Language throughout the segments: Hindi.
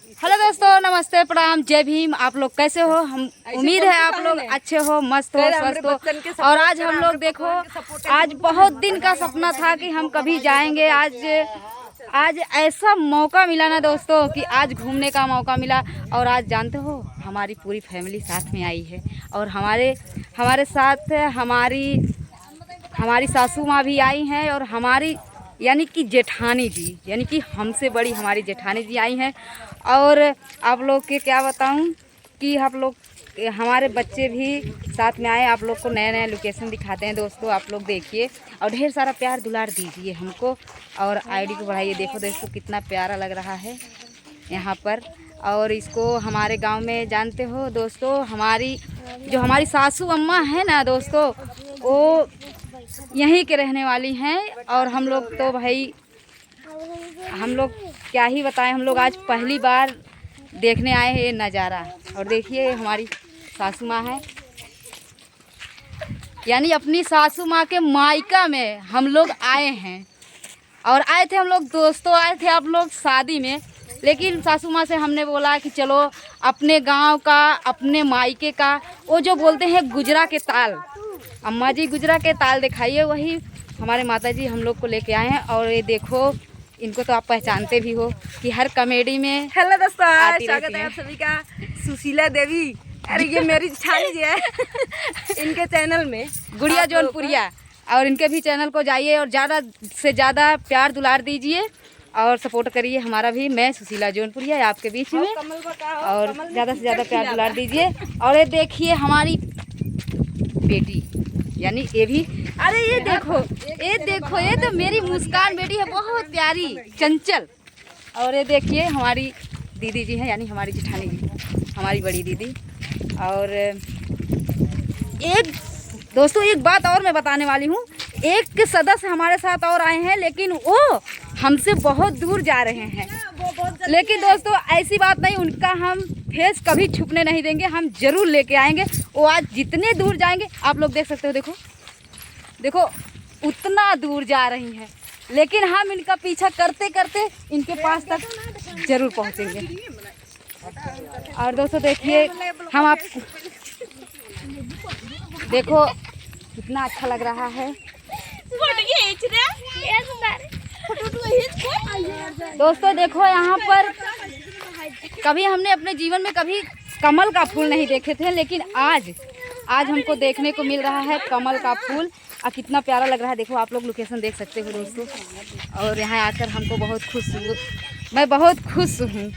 हेलो दोस्तों, नमस्ते, प्रणाम, जय भीम। आप लोग कैसे हो? हम उम्मीद है आप लोग अच्छे हो, मस्त हो, स्वस्थ हो। और आज हम लोग देखो, आज बहुत दिन का सपना था कि हम कभी जाएंगे। आज ऐसा मौका मिला ना दोस्तों कि आज घूमने का मौका मिला। और आज जानते हो हमारी पूरी फैमिली साथ में आई है और हमारे साथ हमारी सासू माँ भी आई हैं और हमारी यानी कि जेठानी जी, यानी कि हमसे बड़ी हमारी जेठानी जी आई हैं। और आप लोग के क्या बताऊं कि आप लोग हमारे बच्चे भी साथ में आए। आप लोग को नया नया लोकेशन दिखाते हैं दोस्तों, आप लोग देखिए और ढेर सारा प्यार दुलार दीजिए हमको और आईडी को बढ़ाइए। देखो दोस्तों कितना प्यारा लग रहा है यहाँ पर। और इसको हमारे गांव में जानते हो दोस्तों, हमारी सासू अम्मा है ना दोस्तों, वो यहीं के रहने वाली हैं। और हम लोग तो भाई हम लोग क्या ही बताएं, हम लोग आज पहली बार देखने आए हैं ये नज़ारा। और देखिए हमारी सासू माँ है, यानी अपनी सासू माँ के मायका में हम लोग आए हैं। और आए थे हम लोग दोस्तों, आए थे आप लोग शादी में, लेकिन सासू माँ से हमने बोला कि चलो अपने गांव का, अपने मायके का, वो जो बोलते हैं गुजरा के ताल, अम्मा जी गुजरा के ताल दिखाइए, वही हमारे माता जी हम लोग को लेके आए हैं। और ये देखो, इनको तो आप पहचानते भी हो कि हर कॉमेडी में। हेलो दोस्तों, स्वागत है आप सभी का सुशीला देवी। अरे ये मेरी जेठानी जी है इनके चैनल में, गुड़िया जौनपुरिया। और इनके भी चैनल को जाइए और ज़्यादा से ज़्यादा प्यार दुलार दीजिए और सपोर्ट करिए हमारा भी। मैं सुशीला जौनपुरिया आपके बीच में, और ज़्यादा से ज़्यादा प्यार दुलार दीजिए। और ये देखिए हमारी बेटी, यानी ये भी, अरे ये देखो, ये तो मेरी मुस्कान बेटी है, बहुत प्यारी, चंचल। और ये देखिए हमारी दीदी जी हैं, यानी हमारी जेठानी जी, हमारी बड़ी दीदी। और दोस्तों एक बात और मैं बताने वाली हूँ, एक सदस्य हमारे साथ और आए हैं, लेकिन वो हमसे बहुत दूर जा रहे हैं। लेकिन दोस्तों ऐसी बात नहीं, उनका हम फेस कभी छुपने नहीं देंगे, हम जरूर लेके आएंगे। वो आज जितने दूर जाएंगे आप लोग देख सकते हो, देखो उतना दूर जा रही हैं, लेकिन हम इनका पीछा करते करते इनके पास तक जरूर पहुंचेंगे। और दोस्तों देखिए, हम आप देखो कितना अच्छा लग रहा है दोस्तों। देखो यहाँ पर कभी हमने अपने जीवन में कभी कमल का फूल नहीं देखे थे, लेकिन आज हमको देखने को मिल रहा है कमल का फूल। और कितना प्यारा लग रहा है, देखो आप लोग लोकेशन देख सकते हो दोस्तों। और यहाँ आकर हमको बहुत मैं बहुत खुश हूँ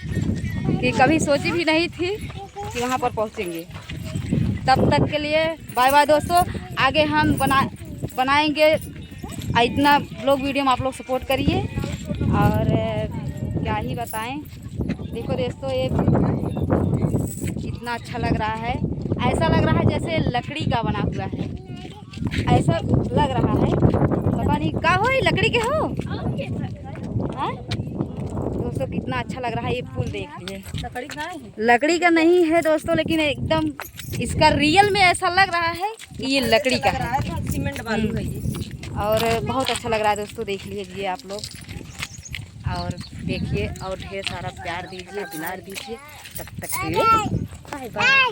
कि कभी सोची भी नहीं थी कि वहाँ पर पहुँचेंगे। तब तक के लिए बाय बाय दोस्तों। आगे हम बनाएंगे इतना लोग वीडियो में, आप लोग सपोर्ट करिए। और क्या ही बताएं, देखो दोस्तों ये कितना अच्छा लग रहा है। ऐसा लग रहा है जैसे लकड़ी का बना हुआ है, ऐसा लग रहा है, पता नहीं क्या हो, लकड़ी के हो। हाँ दोस्तों कितना अच्छा लग रहा है, ये फूल देखिए। लकड़ी का नहीं है दोस्तों, लेकिन एकदम इसका रियल में ऐसा लग रहा है कि ये लकड़ी का है, सीमेंट बालू है ये। और बहुत अच्छा लग रहा है दोस्तों, देख लीजिए आप लोग। और देखिए और ढेर सारा प्यार दीजिए, दुलार दीजिए। तब तक के लिए बाय बाय।